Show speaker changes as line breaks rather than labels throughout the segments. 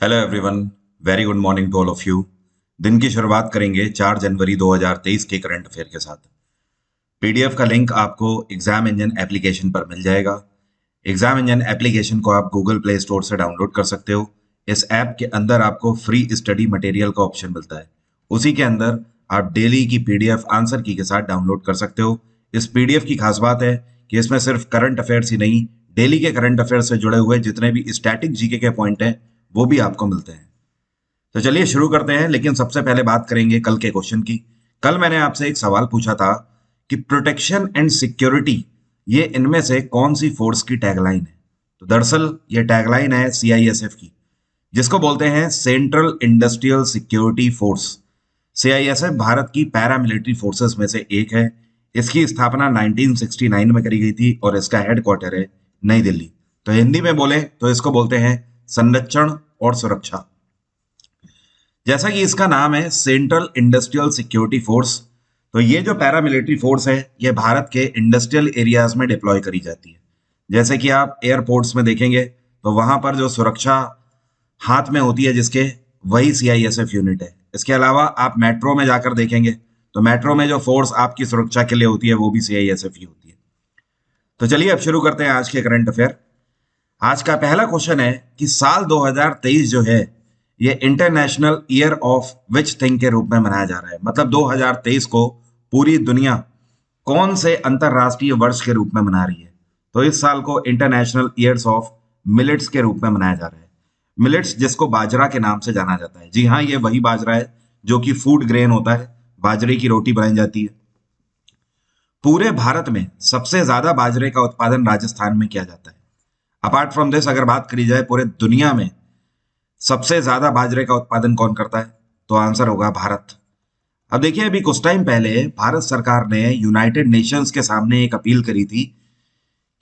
Hello everyone, very good morning to all of you. दिन की शुरुआत करेंगे 4 जनवरी 2023 के करंट अफेयर के साथ। पीडीएफ का लिंक आपको एग्जाम इंजन एप्लीकेशन पर मिल जाएगा। एग्जाम इंजन एप्लीकेशन को आप गूगल प्ले स्टोर से डाउनलोड कर सकते हो। इस ऐप के अंदर आपको फ्री स्टडी मटेरियल का ऑप्शन मिलता है। उसी के अंदर आप डेली की पीडीएफ आंसर की के साथ डाउनलोड कर सकते हो। इस पीडीएफ की खास बात है कि इसमें सिर्फ करंट अफेयर्स ही नहीं, डेली के करंट अफेयर्स से जुड़े हुए जितने भी स्टैटिक जीके के पॉइंट हैं वो भी आपको मिलते हैं। तो चलिए शुरू करते हैं, लेकिन सबसे पहले बात करेंगे कल के क्वेश्चन की। कल मैंने आपसे एक सवाल पूछा था कि प्रोटेक्शन एंड सिक्योरिटी, ये इनमें से कौन सी फोर्स की टैगलाइन है। तो दरअसल ये टैगलाइन है सीआईएसएफ की, जिसको बोलते हैं central industrial security force. CISF Bharat की पैरामिलिट्री फोर्सेस में से एक है। इसकी स्थापना 1969 में करी गई थी और इसका हेडक्वार्टर है नई दिल्ली। तो हिंदी में बोले तो इसको बोलते हैं संरक्षण और सुरक्षा। जैसा कि इसका नाम है सेंट्रल इंडस्ट्रियल सिक्योरिटी फोर्स, तो ये जो पैरामिलिट्री फोर्स है ये भारत के इंडस्ट्रियल एरियाज में डिप्लॉय करी जाती है। जैसे कि आप एयरपोर्ट्स में देखेंगे तो वहां पर जो सुरक्षा हाथ में होती है जिसके, वही सीआईएसएफ यूनिट है। इसके अलावा आप मेट्रो में जाकर देखेंगे तो मेट्रो में जो फोर्स आपकी सुरक्षा के लिए होती है वो भी सीआईएसएफ ही होती है। तो चलिए अब शुरू करते हैं आज के करंट अफेयर। आज का पहला क्वेश्चन है कि साल 2023 जो है ये international year of which thing के रूप में मनाया जा रहा है। मतलब 2023 को पूरी दुनिया कौन से अंतरराष्ट्रीय वर्ष के रूप में मना रही है। तो इस साल को इंटरनेशनल ईयर्स ऑफ मिलेट्स के रूप में मनाया जा रहा है। मिलेट्स जिसको बाजरा के नाम से जाना जाता है। जी हाँ, ये वही बाजरा है जो कि फूड ग्रेन होता है। बाजरे की रोटी बनाई जाती है। पूरे भारत में सबसे ज्यादा बाजरे का उत्पादन राजस्थान में किया जाता है। अपार्ट फ्रॉम दिस अगर बात करी जाए पूरे दुनिया में सबसे ज्यादा बाजरे का उत्पादन कौन करता है, तो आंसर होगा भारत। अब देखिए, अभी कुछ टाइम पहले भारत सरकार ने यूनाइटेड नेशंस के सामने एक अपील करी थी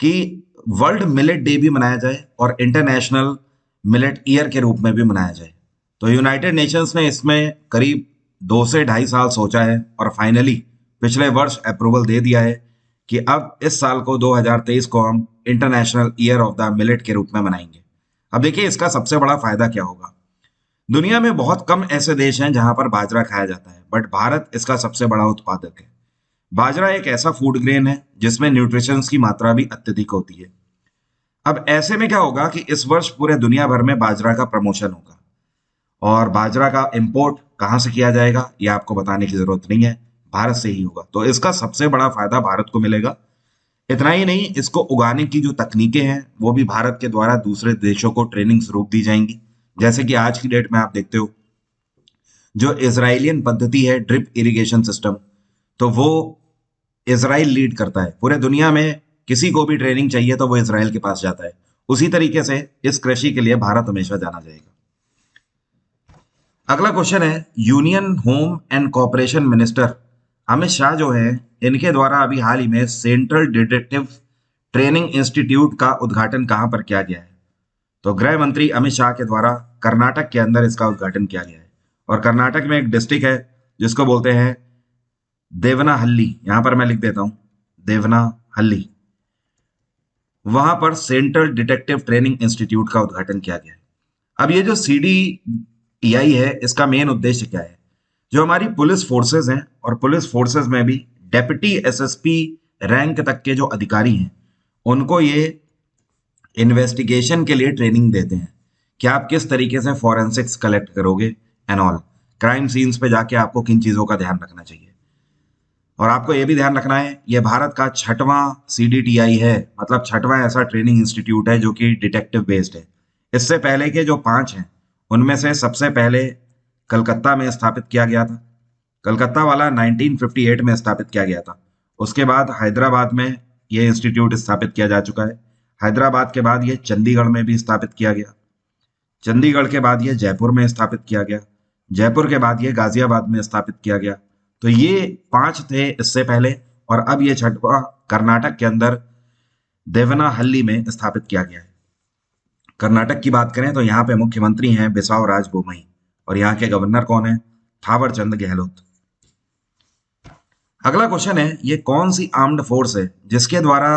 कि वर्ल्ड मिलेट डे भी मनाया जाए और इंटरनेशनल मिलेट ईयर के रूप में भी मनाया जाए। तो यूनाइटेड नेशंस ने इसमें करीब 2 से 2.5 साल सोचा है और फाइनली पिछले वर्ष अप्रूवल दे दिया है कि अब इस साल को 2023 को हम international year of the millet के रूप में मनाएंगे। अब देखिए, इसका सबसे बड़ा फायदा क्या होगा। दुनिया में बहुत कम ऐसे देश हैं जहां पर बाजरा खाया जाता है, बट भारत इसका सबसे बड़ा उत्पादक है। बाजरा एक ऐसा फूड ग्रेन है जिसमें न्यूट्रिशंस की मात्रा भी अत्यधिक होती है। अब ऐसे में क्या होगा कि इस वर्ष पूरे दुनिया भर में बाजरा का प्रमोशन होगा और बाजरा का इंपोर्ट कहां से किया जाएगा ये आपको बताने की जरूरत नहीं है, भारत से ही होगा। तो इसका सबसे बड़ा फायदा भारत को मिलेगा। इतना ही नहीं, इसको उगाने की जो तकनीकें हैं वो भी भारत के द्वारा दूसरे देशों को ट्रेनिंग स्वरूप दी जाएंगी। जैसे कि आज की डेट में आप देखते हो जो इजराइलियन पद्धति है ड्रिप इरिगेशन सिस्टम, तो वो इजराइल लीड करता है। पूरे दुनिया में किसी को भी ट्रेनिंग चाहिए तो वो इजराइल के पास जाता है। उसी तरीके से इस कृषि के लिए भारत हमेशा जाना जाएगा। अगला क्वेश्चन है, union home and corporation minister Amit Shah जो है, इनके द्वारा अभी हाल ही में सेंट्रल डिटेक्टिव ट्रेनिंग इंस्टीट्यूट का उद्घाटन कहां पर किया गया है। तो गृह मंत्री अमित शाह के द्वारा कर्नाटक के अंदर इसका उद्घाटन किया गया है। और कर्नाटक में एक डिस्ट्रिक्ट है जिसको बोलते हैं देवनाहल्ली। यहां पर मैं लिख देता हूं देवनाहल्ली। वहां पर सेंट्रल डिटेक्टिव ट्रेनिंग इंस्टीट्यूट का उद्घाटन किया गया है। अब ये जो CDTI है, इसका मेन उद्देश्य क्या है। जो हमारी पुलिस फोर्सेज हैं और पुलिस फोर्सेज में भी डेप्यूटी SSP रैंक तक के जो अधिकारी हैं उनको ये इन्वेस्टिगेशन के लिए ट्रेनिंग देते हैं कि आप किस तरीके से फॉरेंसिक्स कलेक्ट करोगे एंड ऑल। क्राइम सीन्स पे जाके आपको किन चीजों का ध्यान रखना चाहिए। और आपको यह भी ध्यान रखना है, यह भारत का 6वां CDTI है, मतलब 6वां ऐसा ट्रेनिंग इंस्टीट्यूट है जो कि डिटेक्टिव बेस्ड है। इससे पहले के जो 5 हैं उनमें से सबसे पहले कलकत्ता में स्थापित किया गया था। कलकत्ता वाला 1958 में स्थापित किया गया था। उसके बाद हैदराबाद में यह इंस्टीट्यूट स्थापित किया जा चुका है। हैदराबाद के बाद ये चंडीगढ़ में भी स्थापित किया गया। चंडीगढ़ के बाद ये जयपुर में स्थापित किया गया। जयपुर के बाद ये गाजियाबाद में स्थापित किया गया। तो ये 5 थे इससे पहले, और अब ये 6वां कर्नाटक के अंदर देवनाहल्ली में स्थापित किया गया है। कर्नाटक की बात करें तो यहाँ पे मुख्यमंत्री हैं बिसावराज बोमई और यहाँ के गवर्नर कौन है, थावर चंद गहलोत। अगला क्वेश्चन है, ये कौन सी आर्म्ड फोर्स है जिसके द्वारा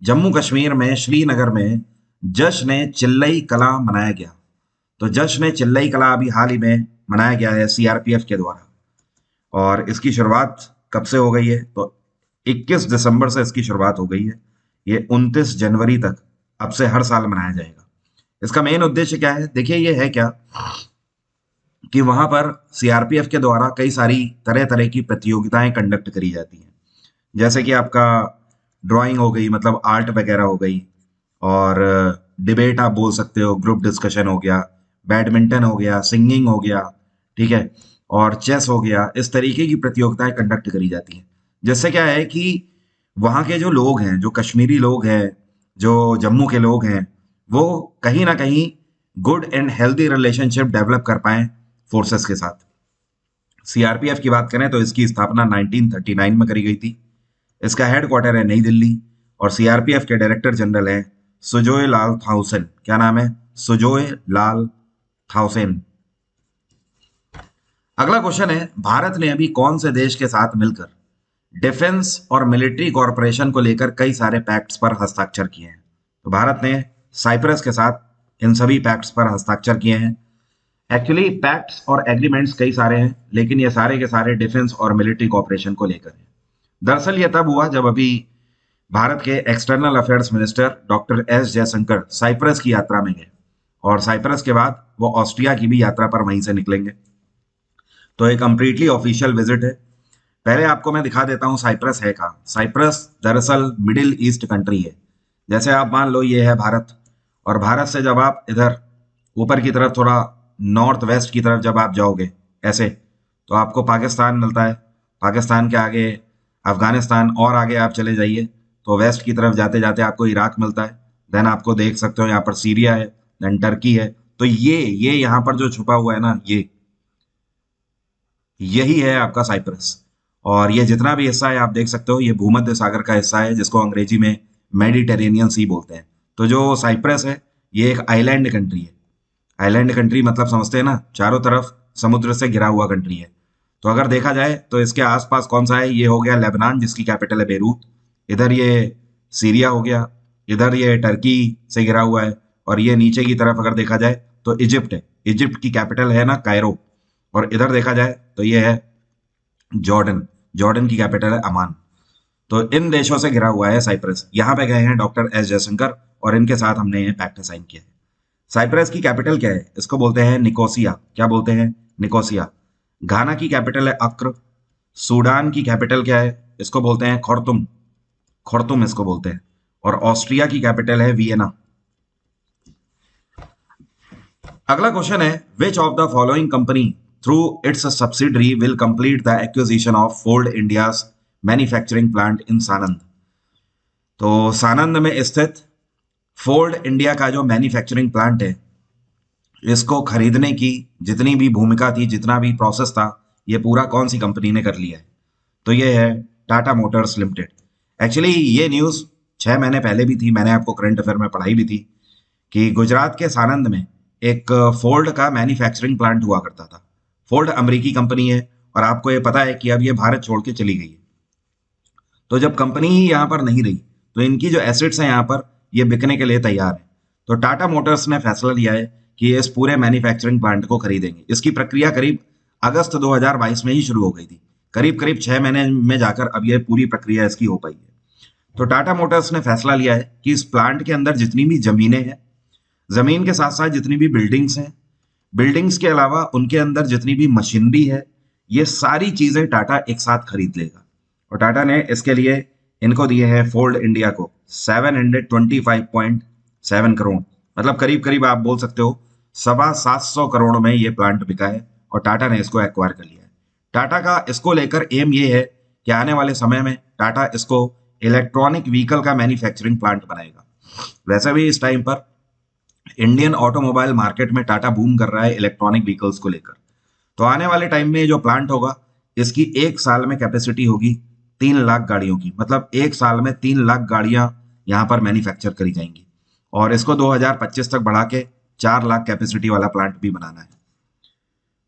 जम्मू कश्मीर में श्रीनगर में जश्न चिल्लई कला मनाया गया। तो जश्न चिल्लई कला अभी हाल ही में मनाया गया है सीआरपीएफ के द्वारा, और इसकी शुरुआत कब से हो गई है? तो 21 दिसंबर से इसकी शुरुआत हो गई है। ये 29 जनवरी तक अब से हर साल मनाया जाएगा। इसका मेन उद्देश्य क्या है? देखिए, ये है क्या कि वहां पर सीआरपीएफ के द्वारा कई सारी तरह तरह की प्रतियोगिताएं कंडक्ट करी जाती हैं। जैसे कि आपका ड्राइंग हो गई, मतलब आर्ट वगैरह हो गई, और डिबेट आप बोल सकते हो, ग्रुप डिस्कशन हो गया, बैडमिंटन हो गया, सिंगिंग हो गया, ठीक है, और चेस हो गया। इस तरीके की प्रतियोगिताएं कंडक्ट करी जाती हैं। जिससे क्या है कि वहाँ के जो लोग हैं, जो कश्मीरी लोग हैं, जो जम्मू के लोग हैं, वो कहीं ना कहीं good and healthy relationship develop कर पाएं फोर्सेस के साथ। सीआरपीएफ की बात करें तो इसकी स्थापना 1939 में करी गई थी। इसका हेडक्वार्टर है नई दिल्ली, और सीआरपीएफ के डायरेक्टर जनरल हैं सुजोय लाल थाउसेन। क्या नाम है? सुजोय लाल थाउसेन। अगला क्वेश्चन है, भारत ने अभी कौन से देश के साथ मिलकर डिफेंस और मिलिट्री कॉरपोरेशन को लेकर कई सारे पैक्ट्स पर हस्ताक्षर किए हैं? तो भारत ने साइप्रस के साथ इन सभी पैक्ट्स पर हस्ताक्षर किए हैं। एक्चुअली पैक्ट्स और एग्रीमेंट्स कई सारे हैं, लेकिन ये सारे के सारे डिफेंस और मिलिट्री कॉपरेशन को लेकर हैं। दरअसल ये तब हुआ जब अभी भारत के external affairs minister doctor S Jaishankar Cyprus की यात्रा में गए, और साइप्रस के बाद वो ऑस्ट्रिया की भी यात्रा पर वहीं से निकलेंगे। तो एक कंप्लीटली ऑफिशियल विजिट है। पहले आपको मैं दिखा देता हूँ साइप्रस है कहाँ। साइप्रस दरअसल मिडिल ईस्ट कंट्री है। जैसे आप मान लो ये है भारत, और भारत से जब आप इधर ऊपर की तरफ थोड़ा नॉर्थ वेस्ट की तरफ जब आप जाओगे ऐसे, तो आपको पाकिस्तान मिलता है। पाकिस्तान के आगे अफगानिस्तान, और आगे आप चले जाइए तो वेस्ट की तरफ जाते जाते आपको इराक मिलता है। देन आपको देख सकते हो यहाँ पर सीरिया है, देन टर्की है। तो ये यहाँ पर जो छुपा हुआ है ना, यही है आपका साइप्रस। और ये जितना भी हिस्सा है आप देख सकते हो, ये भूमध्य सागर का हिस्सा है, जिसको अंग्रेजी में मेडिटेरेनियन सी बोलते हैं। तो जो साइप्रस है, ये एक आइलैंड कंट्री है। आइलैंड कंट्री मतलब समझते हैं ना, चारों तरफ समुद्र से घिरा हुआ कंट्री है। तो अगर देखा जाए तो इसके आसपास कौन सा है? ये हो गया लेबनान, जिसकी कैपिटल है बेरूत। इधर ये सीरिया हो गया, इधर ये टर्की से घिरा हुआ है, और ये नीचे की तरफ अगर देखा जाए तो इजिप्ट है। इजिप्ट की कैपिटल है ना कायरो। और इधर देखा जाए तो ये है जॉर्डन। जॉर्डन की कैपिटल है अमान। तो इन देशों से घिरा हुआ है साइप्रस। यहाँ पे गए हैं डॉक्टर एस जयशंकर, और इनके साथ हमने ये पैक्ट साइन किया है। साइप्रस की कैपिटल क्या है? इसको बोलते हैं निकोसिया। क्या बोलते हैं? निकोसिया। घाना की कैपिटल है अक्र। सूडान की कैपिटल क्या है? इसको बोलते हैं खर्तुम। खर्तुम इसको बोलते हैं। और ऑस्ट्रिया की कैपिटल है वियना। अगला क्वेश्चन है, which of the following company through its subsidiary will complete the acquisition of Ford India's manufacturing plant in Sanand? तो सानंद में स्थित फोर्ड इंडिया का जो मैन्युफैक्चरिंग प्लांट है, इसको खरीदने की जितनी भी भूमिका थी, जितना भी प्रोसेस था, ये पूरा कौन सी कंपनी ने कर लिया है? तो ये है टाटा मोटर्स लिमिटेड। एक्चुअली ये न्यूज़ 6 महीने पहले भी थी, मैंने आपको करंट अफेयर में पढ़ाई भी थी कि गुजरात के सानंद में एक फोर्ड का मैन्युफैक्चरिंग प्लांट हुआ करता था। फोर्ड अमेरिकी कंपनी है, और आपको ये पता है कि अब ये भारत छोड़ के चली गई है। तो जब कंपनी ही यहाँ पर नहीं रही, तो इनकी जो एसेट्स हैं यहाँ पर, ये बिकने के लिए तैयार है। तो टाटा मोटर्स ने फैसला लिया है कि ये इस पूरे मैन्युफैक्चरिंग प्लांट को खरीदेंगे। इसकी प्रक्रिया करीब अगस्त 2022 में ही शुरू हो गई थी। करीब करीब 6 महीने में जाकर अब ये पूरी प्रक्रिया इसकी हो पाई है। तो टाटा मोटर्स ने फैसला लिया है कि इस प्लांट के अंदर जितनी भी जमीनें हैं, जमीन के साथ साथ जितनी भी बिल्डिंग्स हैं, बिल्डिंग्स के अलावा उनके अंदर जितनी भी मशीनरी है, ये सारी चीजें टाटा एक साथ खरीद लेगा। और टाटा ने इसके लिए इनको दिए हैं फोर्ड इंडिया को 725.7 करोड़, मतलब करीब करीब आप बोल सकते हो 725 करोड़ में ये प्लांट बिका है, और टाटा ने इसको एक्वायर कर लिया है। टाटा का इसको लेकर एम ये है कि आने वाले समय में टाटा इसको इलेक्ट्रॉनिक व्हीकल का मैन्युफैक्चरिंग प्लांट बनाएगा। वैसे भी इस टाइम पर इंडियन ऑटोमोबाइल मार्केट में टाटा बूम कर रहा है इलेक्ट्रॉनिक व्हीकल्स को लेकर। तो आने वाले टाइम में जो प्लांट होगा, इसकी एक साल में कैपेसिटी होगी 3 लाख गाड़ियों की। मतलब एक साल में 3 लाख गाड़ियां यहाँ पर मैन्युफैक्चर करी जाएंगी, और इसको 2025 तक बढ़ा के 4 लाख कैपेसिटी वाला प्लांट भी बनाना है।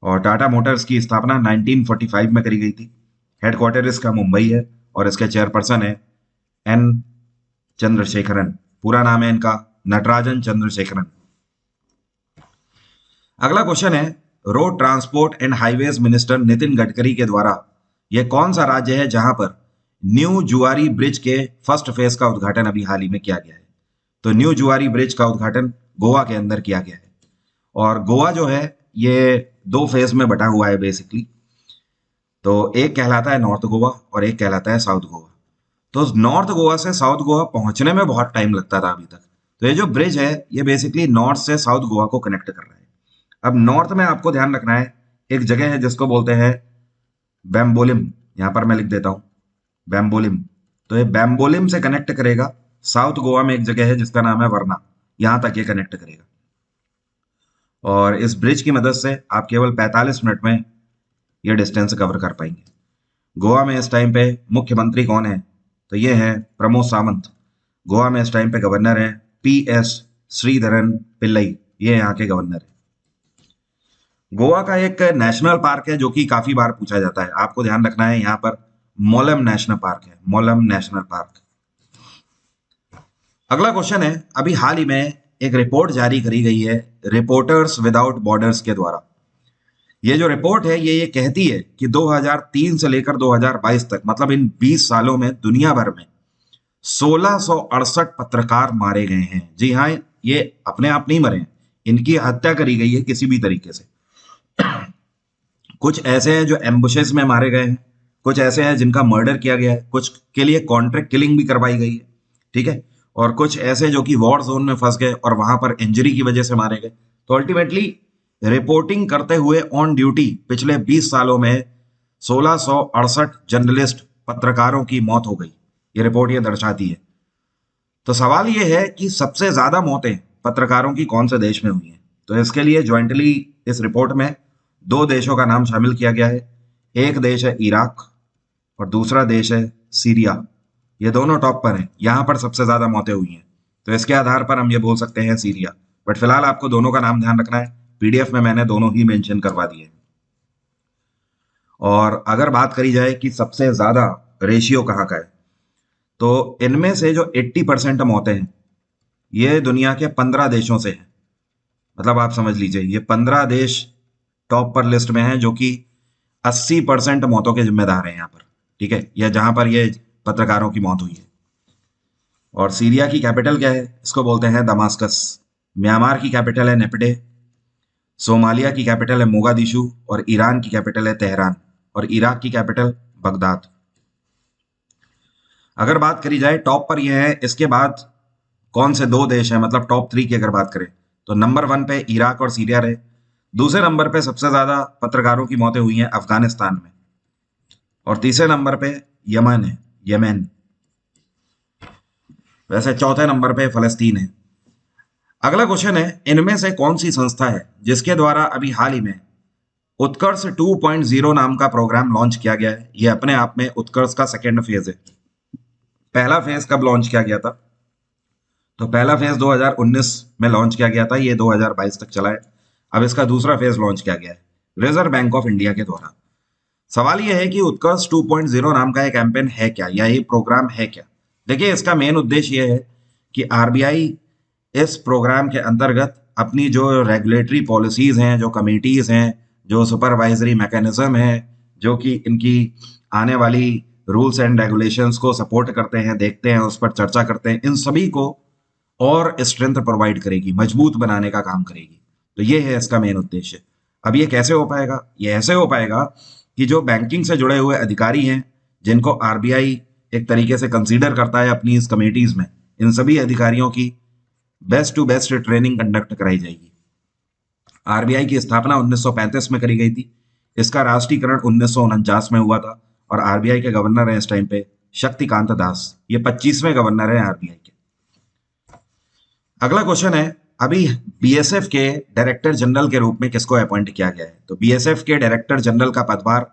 और टाटा मोटर्स की स्थापना 1945 में करी गई थी। हेडक्वार्टर इसका मुंबई है, और इसके चेयरपर्सन है एन चंद्रशेखरन। पूरा नाम है इनका नटराजन चंद्रशेखरन। अगला क्वेश्चन है, road transport and highways minister Nitin Gadkari के द्वारा यह कौन सा राज्य है जहां पर न्यू जुआरी ब्रिज के फर्स्ट फेज का उद्घाटन अभी हाल ही में किया गया है? तो न्यू जुआरी ब्रिज का उद्घाटन गोवा के अंदर किया गया है। और गोवा जो है ये दो फेज में बटा हुआ है बेसिकली। तो एक कहलाता है नॉर्थ गोवा और एक कहलाता है साउथ गोवा। तो नॉर्थ गोवा से साउथ गोवा पहुंचने में बहुत टाइम लगता था अभी तक। तो ये जो ब्रिज है ये बेसिकली नॉर्थ से साउथ गोवा को कनेक्ट कर रहा है। अब नॉर्थ में आपको ध्यान रखना है, एक जगह है जिसको बोलते हैं बैम्बोलिम, यहां पर मैं लिख देता हूं बैम्बोलिम। तो ये बैम्बोलिम से कनेक्ट करेगा। साउथ गोवा में एक जगह है जिसका नाम है वरना, यहां तक ये कनेक्ट करेगा। और इस ब्रिज की मदद से आप केवल 45 मिनट में ये डिस्टेंस कवर कर पाएंगे। गोवा में इस टाइम पे मुख्यमंत्री कौन है? तो ये है प्रमोद सावंत। गोवा में इस टाइम पे गवर्नर है PS श्रीधरन पिल्लई, ये यहाँ के गवर्नर है। गोवा का एक नेशनल पार्क है जो कि काफी बार पूछा जाता है, आपको ध्यान रखना है, यहाँ पर मोलम नेशनल पार्क है, मोलम नेशनल पार्क। अगला क्वेश्चन है, अभी हाल ही में एक रिपोर्ट जारी करी गई है रिपोर्टर्स विदाउट बॉर्डर्स के द्वारा। ये जो रिपोर्ट है ये कहती है कि 2003 से लेकर 2022 तक, मतलब इन 20 सालों में दुनिया भर में 1668 पत्रकार मारे गए हैं। जी हाँ, ये अपने आप नहीं मरे हैं, इनकी हत्या करी गई है किसी भी तरीके से। कुछ ऐसे हैं जो एम्बुशेस में मारे गए हैं, कुछ ऐसे हैं जिनका मर्डर किया गया है, कुछ के लिए कॉन्ट्रैक्ट किलिंग भी करवाई गई है, ठीक है, और कुछ ऐसे जो कि वॉर जोन में फंस गए और वहां पर इंजरी की वजह से मारे गए। तो अल्टीमेटली रिपोर्टिंग करते हुए ऑन ड्यूटी पिछले 20 सालों में 1668 जर्नलिस्ट पत्रकारों की मौत हो गई, ये रिपोर्ट ये दर्शाती है। तो सवाल ये है कि सबसे ज्यादा मौतें पत्रकारों की कौन से देश में हुई हैं? तो इसके लिए ज्वाइंटली इस रिपोर्ट में दो देशों का नाम शामिल किया गया है। एक देश है इराक और दूसरा देश है सीरिया। ये दोनों टॉप पर हैं, यहां पर सबसे ज्यादा मौतें हुई हैं। तो इसके आधार पर हम ये बोल सकते हैं सीरिया, बट फिलहाल आपको दोनों का नाम ध्यान रखना है, PDF में मैंने दोनों ही मेंशन करवा दिए। और अगर बात करी जाए कि सबसे ज्यादा रेशियो कहाँ का है, तो इनमें से जो 80% मौतें हैं ये दुनिया के 15 देशों से हैं। मतलब आप समझ लीजिए ये 15 देश टॉप पर लिस्ट में हैं जो कि 80% मौतों के जिम्मेदार हैं यहाँ पर, ठीक है, या जहां पर ये पत्रकारों की मौत हुई है। और सीरिया की कैपिटल क्या है? इसको बोलते हैं दमास्कस। म्यांमार की कैपिटल है नेपिडे। सोमालिया की कैपिटल है मोगादिशु और ईरान की कैपिटल है तेहरान और इराक की कैपिटल बगदाद। अगर बात करी जाए टॉप पर यह है, इसके बाद कौन से दो देश हैं, मतलब टॉप 3 की अगर बात करें तो नंबर 1 पे इराक और सीरिया रहे। दूसरे नंबर पे सबसे ज्यादा पत्रकारों की मौतें हुई हैं अफगानिस्तान में और तीसरे नंबर पे यमन है, यमन। वैसे चौथे नंबर पे फलस्तीन है। अगला क्वेश्चन है, इनमें से कौन सी संस्था है जिसके द्वारा अभी हाल ही में उत्कर्ष 2.0 नाम का प्रोग्राम लॉन्च किया गया है? यह अपने आप में उत्कर्ष का सेकेंड फेज है। पहला फेज कब लॉन्च किया गया था? तो पहला फेज 2019 में लॉन्च किया गया था, ये 2022 तक चला है। अब इसका दूसरा फेज लॉन्च किया गया है रिजर्व बैंक ऑफ इंडिया के द्वारा। सवाल यह है कि उत्कर्ष 2.0 नाम का एक कैंपेन है क्या या ये प्रोग्राम है क्या? देखिए, इसका मेन उद्देश्य यह है कि RBI इस प्रोग्राम के अंतर्गत अपनी जो रेगुलेटरी पॉलिसीज हैं, जो कमिटीज हैं, जो सुपरवाइजरी मैकेनिज्म है, जो कि इनकी आने वाली रूल्स एंड रेगुलेशंस को सपोर्ट करते हैं, देखते हैं, उस पर चर्चा करते हैं, इन सभी को और स्ट्रेंथ प्रोवाइड करेगी, मजबूत बनाने का काम करेगी। तो ये है इसका मेन उद्देश्य। अब ये कैसे हो पाएगा? ये ऐसे हो पाएगा कि जो बैंकिंग से जुड़े हुए अधिकारी हैं, जिनको RBI एक तरीके से कंसीडर करता है अपनी इस कमेटीज में, इन सभी अधिकारियों की best to best training conduct कराई जाएगी। RBI की स्थापना 1935 में करी गई थी। इसका राष्ट्रीयकरण 1949 में हुआ था और RBI के गवर्नर हैं इस टाइम पे शक्तिकांत दास। ये 25वें गवर्नर हैं RBI के। अगला क्वेश्चन है, अभी BSF के डायरेक्टर जनरल के रूप में किसको अपॉइंट किया गया है? तो BSF के डायरेक्टर जनरल का पदभार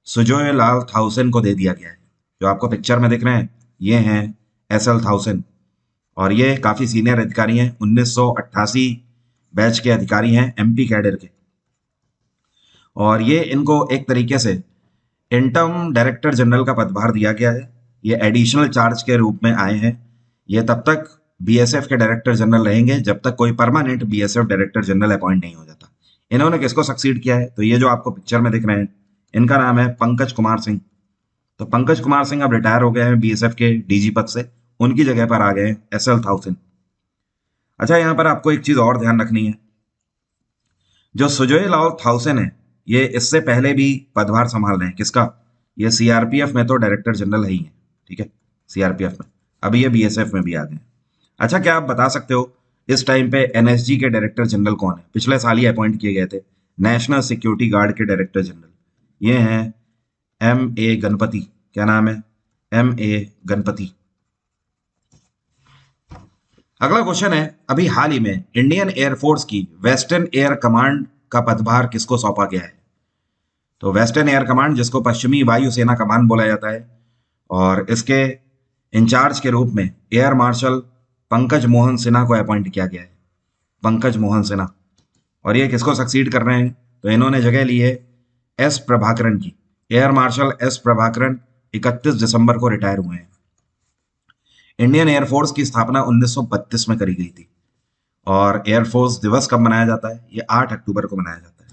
सुजोय लाल थाउसेन को दे दिया गया है। जो आपको पिक्चर में दिख रहे हैं ये हैं SL थाउसेन और ये काफी सीनियर अधिकारी हैं, 1988 बैच के अधिकारी हैं, MP कैडर के। और ये इनको एक तरीके से इंटर्म डायरेक्टर जनरल का पदभार दिया गया है। ये एडिशनल चार्ज के रूप में आए हैं। ये तब तक BSF के डायरेक्टर जनरल रहेंगे जब तक कोई permanent BSF director general appoint नहीं हो जाता। इन्होंने किसको सक्सीड किया है? तो ये जो आपको पिक्चर में दिख रहे हैं, इनका नाम है पंकज कुमार सिंह। तो पंकज कुमार सिंह अब रिटायर हो गए हैं बीएसएफ के डीजी पद से, उनकी जगह पर आ गए हैं एसएल थाउसेन। अच्छा, यहाँ पर आपको एक चीज और ध्यान रखनी है, जो सुजय लाल थाउसेन है, ये इससे पहले भी पदभार संभाल रहे हैं। किसका? ये सीआरपीएफ में तो डायरेक्टर जनरल है ही है, ठीक है, सीआरपीएफ में। अभी ये बीएसएफ में भी आ गए हैं। अच्छा, क्या आप बता सकते हो इस टाइम पे एनएसजी के डायरेक्टर जनरल कौन है? पिछले साल ही अपॉइंट किए गए थे, नेशनल सिक्योरिटी गार्ड के डायरेक्टर जनरल। ये हैं एम ए गणपति। क्या नाम है? M A Ganpati. अगला क्वेश्चन है, अभी हाल ही में इंडियन एयरफोर्स की वेस्टर्न एयर कमांड का पदभार किसको सौंपा गया है? तो वेस्टर्न एयर कमांड, जिसको पश्चिमी वायुसेना कमान बोला जाता है, और इसके इंचार्ज के रूप में एयर मार्शल पंकज मोहन सिन्हा को अपॉइंट किया गया है। पंकज मोहन सिन्हा। और ये किसको सक्सीड कर रहे हैं? तो इन्होंने जगह ली है एस प्रभाकरन की। एयर मार्शल एस प्रभाकरन 31 दिसंबर को रिटायर हुए हैं। इंडियन एयरफोर्स की स्थापना 1932 में करी गई थी। और एयरफोर्स दिवस कब मनाया जाता है? ये 8 अक्टूबर को मनाया जाता है।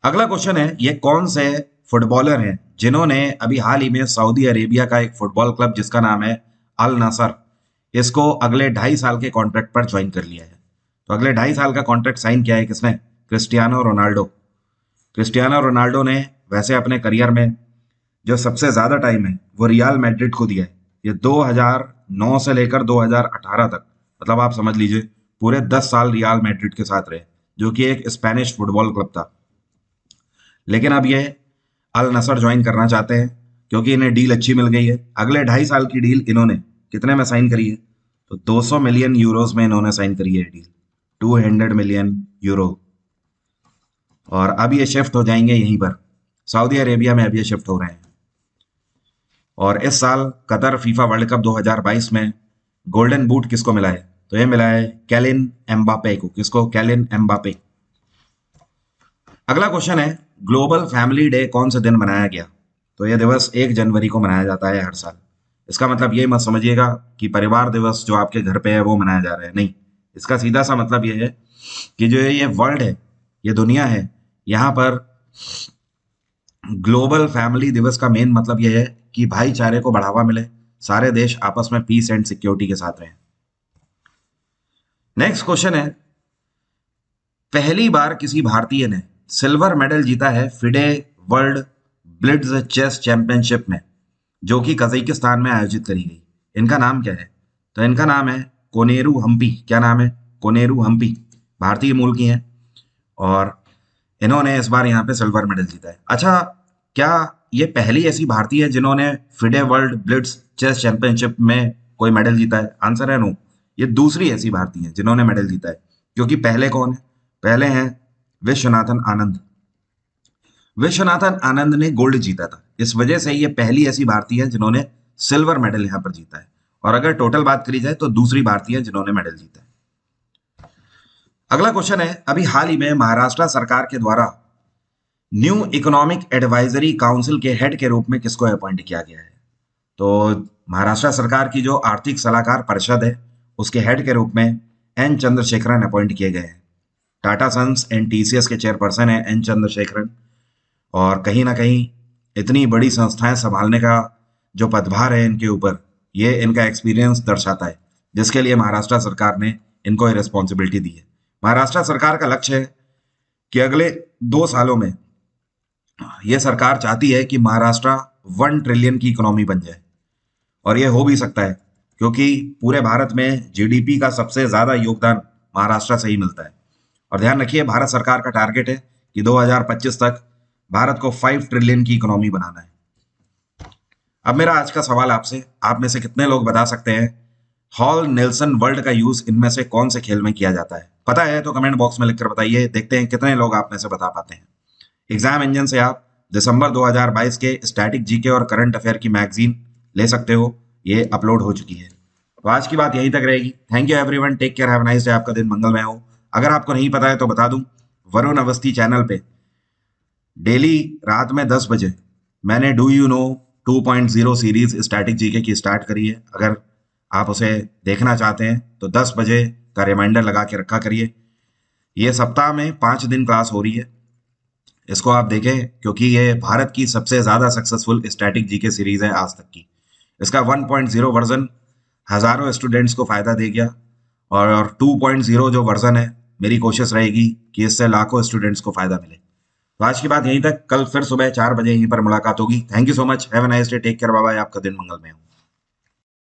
अगला क्वेश्चन है, ये कौन से फुटबॉलर हैं जिन्होंने अभी हाल ही में सऊदी अरेबिया का एक फुटबॉल क्लब जिसका नाम है अल नसर, इसको अगले 2.5 साल के कॉन्ट्रैक्ट पर ज्वाइन कर लिया है? तो अगले 2.5 साल का कॉन्ट्रैक्ट साइन किया है किसने? Cristiano Ronaldo. क्रिस्टियानो रोनाल्डो ने वैसे अपने करियर में जो सबसे ज्यादा टाइम है वो रियल मैड्रिड को दिया है। ये 2009 से लेकर 2018 तक, मतलब आप समझ लीजिए पूरे 10 साल रियल मैड्रिड के साथ रहे, जो कि एक स्पेनिश फुटबॉल क्लब था। लेकिन अब ये अल नसर ज्वाइन करना चाहते हैं क्योंकि इन्हें डील अच्छी मिल गई है। अगले 2.5 साल की डील इन्होंने कितने में साइन करी है? तो 200 मिलियन यूरोज में इन्होंने साइन करी है डील, 200 मिलियन यूरो। और अब ये शिफ्ट हो जाएंगे यहीं पर सऊदी अरेबिया में, अब ये शिफ्ट हो रहे हैं। और इस साल कतर फीफा वर्ल्ड कप 2022 में गोल्डन बूट किसको मिला है? तो ये मिला है कैलिन एम्बापे को। किसको? Kaelin Mbappe. अगला क्वेश्चन है, ग्लोबल फैमिली डे कौन से दिन मनाया गया? तो यह दिवस 1 जनवरी को मनाया जाता है हर साल। इसका मतलब ये मत समझिएगा कि परिवार दिवस जो आपके घर पे है वो मनाया जा रहा है, नहीं। इसका सीधा सा मतलब ये है कि जो ये वर्ल्ड है, ये दुनिया है, यहाँ पर ग्लोबल फैमिली दिवस का मेन मतलब यह है कि भाईचारे को बढ़ावा मिले, सारे देश आपस में पीस एंड सिक्योरिटी के साथ रहें। नेक्स्ट क्वेश्चन है, पहली बार किसी भारतीय ने सिल्वर मेडल जीता है FIDE world blitz chess championship में, जो कि कजाकिस्तान में आयोजित करी गई। इनका नाम क्या है? तो इनका नाम है कोनेरू हम्पी। क्या नाम है? कोनेरू हम्पी। भारतीय मूल की हैं और इन्होंने इस बार यहाँ पे सिल्वर मेडल जीता है। अच्छा, क्या ये पहली ऐसी भारतीय है जिन्होंने FIDE world blitz chess championship में कोई मेडल जीता है? आंसर है नो। ये दूसरी ऐसी भारतीय है जिन्होंने मेडल जीता है, क्योंकि पहले कौन है? पहले हैं विश्वनाथन आनंद। विश्वनाथन आनंद ने गोल्ड जीता था, इस वजह से ये पहली ऐसी भारतीय है जिन्होंने सिल्वर मेडल यहाँ पर जीता है। और अगर टोटल बात करी जाए तो दूसरी भारतीय है जिन्होंने मेडल जीता है। अगला क्वेश्चन है, अभी हाल ही में महाराष्ट्र सरकार के द्वारा न्यू इकोनॉमिक एडवाइजरी काउंसिल के हेड के रूप में किसको अपॉइंट किया गया है? तो महाराष्ट्र सरकार की जो आर्थिक सलाहकार परिषद है उसके हेड के रूप में एन चंद्रशेखरन अपॉइंट किए गए हैं। टाटा सन्स एंड टीसीएस के चेयरपर्सन है एन चंद्रशेखरन। और कहीं ना कहीं इतनी बड़ी संस्थाएं संभालने का जो पदभार है इनके ऊपर, ये इनका एक्सपीरियंस दर्शाता है, जिसके लिए महाराष्ट्र सरकार ने इनको ये रिस्पॉन्सिबिलिटी दी है। महाराष्ट्र सरकार का लक्ष्य है कि अगले 2 सालों में ये सरकार चाहती है कि महाराष्ट्र 1 ट्रिलियन की इकोनॉमी बन जाए। और ये हो भी सकता है क्योंकि पूरे भारत में जीडीपी का सबसे ज्यादा योगदान महाराष्ट्र से ही मिलता है। और ध्यान रखिए, भारत सरकार का टारगेट है कि 2025 तक भारत को 5 ट्रिलियन की इकोनॉमी बनाना है। अब मेरा आज का सवाल आपसे, आप में से कितने लोग बता सकते हैं हॉल नेल्सन वर्ल्ड का यूज इनमें से कौन से खेल में किया जाता है? पता है तो कमेंट बॉक्स में लिखकर बताइए, देखते हैं कितने लोग आप में से बता पाते हैं। एग्जाम इंजन से आप दिसंबर 2022 के स्टैटिक जीके और करंट अफेयर की मैगजीन ले सकते हो, ये अपलोड हो चुकी है। तो आज की बात यहीं तक रहेगी। Thank you everyone, take care, have a nice day, आपका दिन मंगलमय हो। अगर आपको नहीं पता है तो बता दूं, वरुण अवस्थी चैनल पे डेली रात में 10 बजे मैंने do you know 2.0 series static GK की स्टार्ट करी है। अगर आप उसे देखना चाहते हैं तो 10 बजे का रिमाइंडर लगा के रखा करिए। ये सप्ताह में 5 दिन क्लास हो रही है। इसको आप देखें क्योंकि ये भारत की सबसे ज्यादा सक्सेसफुल स्टैटिक जीके सीरीज है आज तक की। इसका 1.0 वर्जन हजारों स्टूडेंट्स को फायदा दे गया, और 2.0 जो वर्जन है, मेरी कोशिश रहेगी कि इससे लाखों स्टूडेंट्स को फायदा मिले। तो आज की बात यहीं तक, कल फिर सुबह 4 बजे यहीं पर मुलाकात होगी। Thank you so much, have a nice day, take care, bye bye, आपका दिन मंगलमय हो।